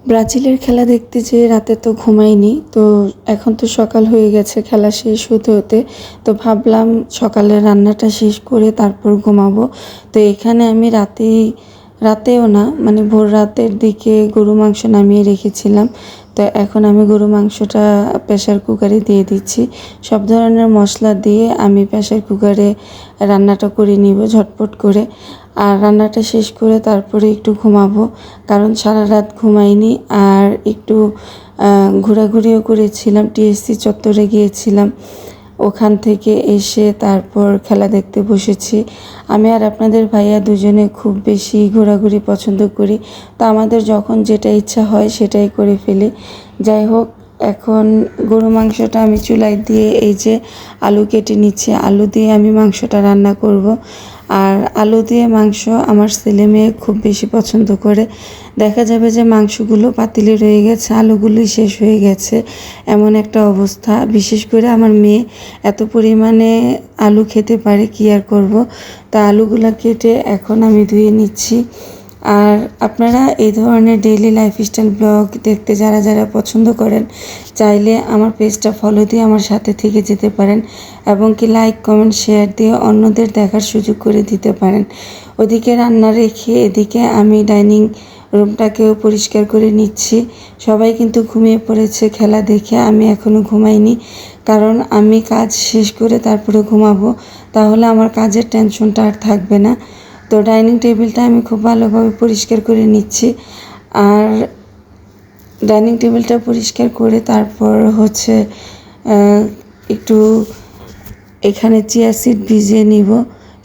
ব্রাজিলের খেলা দেখতে যেয়ে রাতে তো ঘুমাইনি। তো এখন তো সকাল হয়ে গেছে খেলা শেষ হতে হতে। তো ভাবলাম সকালে রান্নাটা শেষ করে তারপর ঘুমাবো। তো এখানে আমি রাতেও না মানে ভোর রাতের দিকে গরু মাংস নামিয়ে রেখেছিলাম। তো এখন আমি গরু মাংসটা প্রেসার কুকারে দিয়ে দিচ্ছি। সব ধরনের মশলা দিয়ে আমি প্রেসার কুকারে রান্নাটা করে নিব ঝটপট করে। আর রান্নাটা শেষ করে তারপরে একটু ঘুমাবো, কারণ সারা রাত ঘুমাইনি। আর একটু ঘোরাঘুরিও করেছিলাম, টিএসসি চত্বরে গিয়েছিলাম। ওখান থেকে এসে তারপর খেলা দেখতে বসেছি। আমি আর আপনাদের ভাইয়া দুজনে খুব বেশি ঘোরাঘুরি পছন্দ করি। তো আমাদের যখন যেটা ইচ্ছা হয় সেটাই করে ফেলি। যাই হোক, এখন গরু মাংসটা আমি চুলায় দিয়ে এই যে আলু কেটে নিচ্ছি। আলু দিয়ে আমি মাংসটা রান্না করব। আর আলু দিয়ে মাংস আমার ছেলে মেয়ে খুব বেশি পছন্দ করে। দেখা যাবে যে মাংসগুলো পাতিলে রয়ে গেছে, আলুগুলোই শেষ হয়ে গেছে, এমন একটা অবস্থা। বিশেষ করে আমার মেয়ে এত পরিমাণে আলু খেতে পারে, কি আর করব। তা আলুগুলো কেটে এখন আমি ধুয়ে নিচ্ছি। আর আপনারা এই ধরনের ডেইলি লাইফস্টাইল ব্লগ দেখতে যারা যারা পছন্দ করেন, চাইলে আমার পেজটা ফলো দিয়ে আমার সাথে থেকে যেতে পারেন, এবং কি লাইক কমেন্ট শেয়ার দিয়ে অন্যদের দেখার সুযোগ করে দিতে পারেন। ওদিকে রান্না রেখে এদিকে আমি ডাইনিং রুমটাকেও পরিষ্কার করে নিচ্ছি। সবাই কিন্তু ঘুমিয়ে পড়েছে খেলা দেখে, আমি এখনও ঘুমাইনি, কারণ আমি কাজ শেষ করে তারপরে ঘুমাবো, তাহলে আমার কাজের টেনশনটা আর থাকবে না। তো ডাইনিং টেবিলটা আমি খুব ভালোভাবে পরিষ্কার করে নিচ্ছি। আর ডাইনিং টেবিলটা পরিষ্কার করে তারপর হচ্ছে একটু এখানে চিয়া সিড ভিজিয়ে নিব।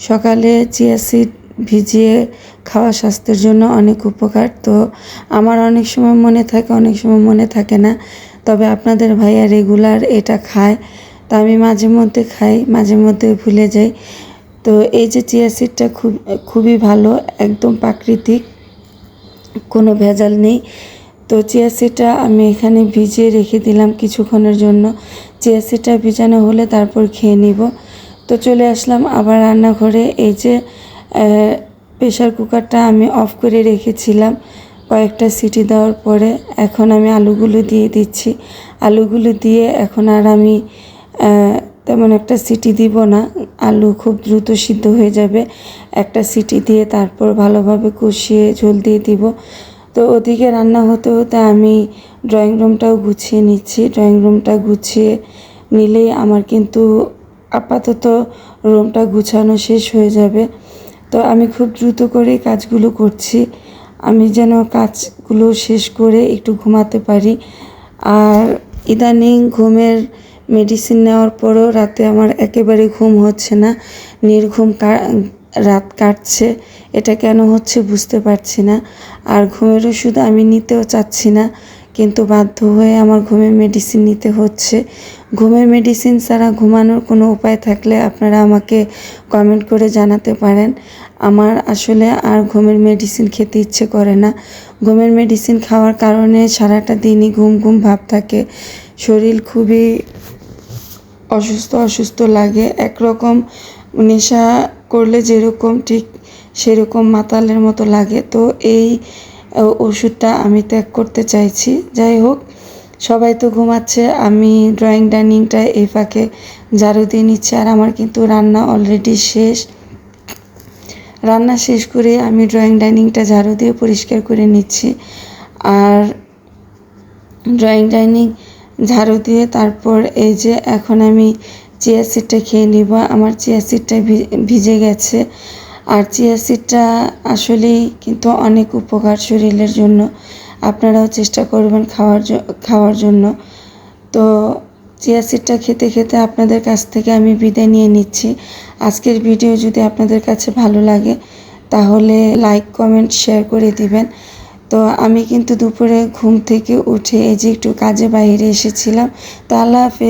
সকালে চিয়া সিড ভিজিয়ে খাওয়া স্বাস্থ্যের জন্য অনেক উপকার। তো আমার অনেক সময় মনে থাকে, অনেক সময় মনে থাকে না। তবে আপনাদের ভাইয়া রেগুলার এটা খায়, তো আমি মাঝে মধ্যে খাই, মাঝে মধ্যে ভুলে যাই। তো এই যে চিয়া সিডটা খুবই ভালো, একদম প্রাকৃতিক, কোনো ভেজাল নেই। তো চিয়া সিডটা আমি এখানে ভিজিয়ে রেখে দিলাম কিছুক্ষণের জন্য। চিয়া সিডটা ভিজানো হলে তারপর খেয়ে নিব। তো চলে আসলাম আবার রান্নাঘরে। এই যে প্রেশার কুকারটা আমি অফ করে রেখেছিলাম কয়েকটা সিটি দেওয়ার পরে। এখন আমি আলুগুলো দিয়ে দিচ্ছি। আলুগুলো দিয়ে এখন আর আমি তেমন একটা সিটি দিব না, আলু খুব দ্রুত সিদ্ধ হয়ে যাবে। একটা সিটি দিয়ে তারপর ভালোভাবে কষিয়ে ঝোল দিয়ে দিব। তো ওদিকে রান্না হতে হতে আমি ড্রয়িং রুমটাও গুছিয়ে নিচ্ছি। ড্রয়িং রুমটা গুছিয়ে নিলেই আমার কিন্তু আপাতত রুমটা গুছানো শেষ হয়ে যাবে। তো আমি খুব দ্রুত করে কাজগুলো করছি, আমি যেন কাজগুলো শেষ করে একটু ঘুমাতে পারি। আর ইদানিং ঘুমের মেডিসিন নেওয়ার পরও রাতে আমার একেবারে ঘুম হচ্ছে না, নির্ঘুম রাত কাটছে। এটা কেন হচ্ছে বুঝতে পারছি না। আর ঘুমের ওষুধ আমি নিতেও চাচ্ছি না, কিন্তু বাধ্য হয়ে আমার ঘুমের মেডিসিন নিতে হচ্ছে। ঘুমের মেডিসিন ছাড়া ঘুমানোর কোনো উপায় থাকলে আপনারা আমাকে কমেন্ট করে জানাতে পারেন। আমার আসলে আর ঘুমের মেডিসিন খেতে ইচ্ছে করে না। ঘুমের মেডিসিন খাওয়ার কারণে সারাটা দিনই ঘুম ঘুম ভাব থাকে, শরীর খুবই অসুস্থ অসুস্থ লাগে। একরকম নেশা করলে যেরকম ঠিক সেরকম মাতালের মতো লাগে। তো এই ওষুধটা আমি ত্যাগ করতে চাইছি। যাই হোক, সবাই তো ঘুমাচ্ছে, আমি ড্রয়িং ডাইনিংটা এই ফাঁকে ঝাড়ু দিয়ে নিচ্ছি। আর আমার কিন্তু রান্না অলরেডি শেষ। রান্না শেষ করে আমি ড্রয়িং ডাইনিংটা ঝাড়ু দিয়ে পরিষ্কার করে নিচ্ছি। আর ড্রয়িং ডাইনিং ঝাড়ু দিয়ে তারপর এই যে এখন আমি চিয়া সিডটা খেয়ে নিব। আমার চিয়া সিডটা ভিজে গেছে। আর চিয়া সিডটা আসলেই কিন্তু অনেক উপকার শরীরের জন্য, আপনারাও চেষ্টা করবেন খাওয়ার জন্য। তো চিয়া সিডটা খেতে খেতে আপনাদের কাছ থেকে আমি বিদায় নিয়ে নিচ্ছি। আজকের ভিডিও যদি আপনাদের কাছে ভালো লাগে তাহলে লাইক কমেন্ট শেয়ার করে দিবেন। তো আমি কিন্তু দুপুরে ঘুম থেকে উঠে এই যে একটু কাজে বাইরে এসেছিলাম। তো আল্লাহ হাফেজ।